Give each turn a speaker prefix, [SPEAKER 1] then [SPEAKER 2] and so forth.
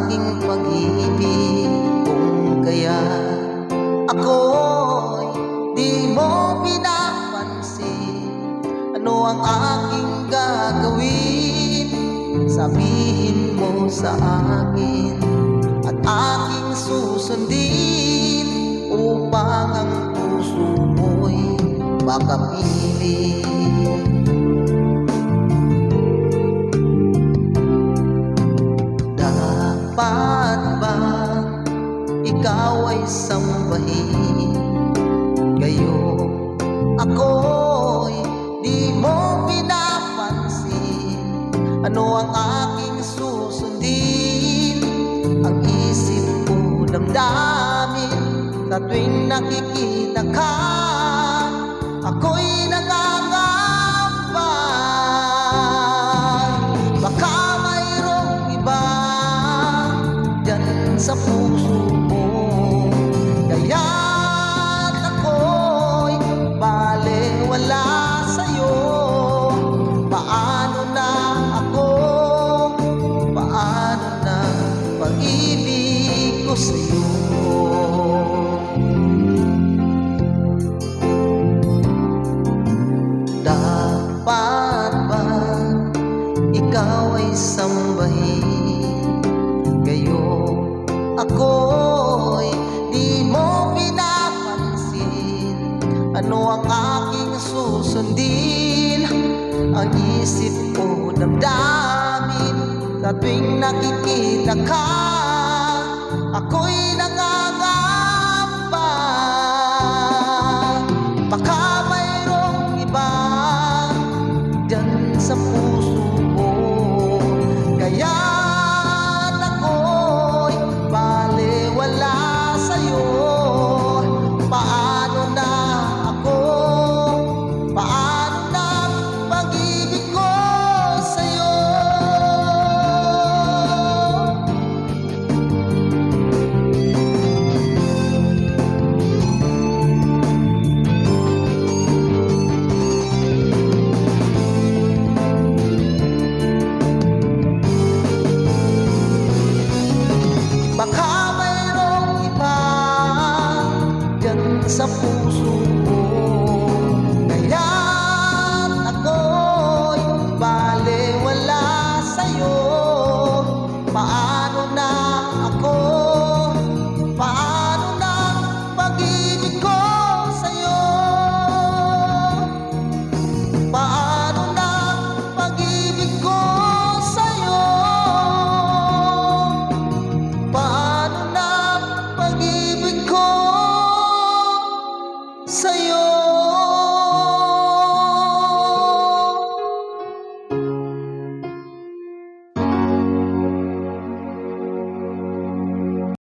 [SPEAKER 1] aking pag-ibig, kung kaya ako'y di mo pinapansin. Ano ang aking gagawin? Sabihin mo sa akin at aking susundin, upang ang puso mo'y makapili. Dapat ba ikaw ay sambahin? Gayong ako'y di mo pinapansin. Ano ang aking susundin? Ang isip ko damdamin, sa tuwing nakikita ka, ako'y nangangamba. Baka mayroong iba dyan sa puso mo, kaya't ako'y balewala sa'yo. Paano na ako? Paano na pag-ibig ko sa'yo? Dapat ba ikaw ay sambahin? Gayong ako'y di mo pinapansin. Ano ang aking susundin? Ang isip ko damdamin, sa tuwing nakikita ka, ako'y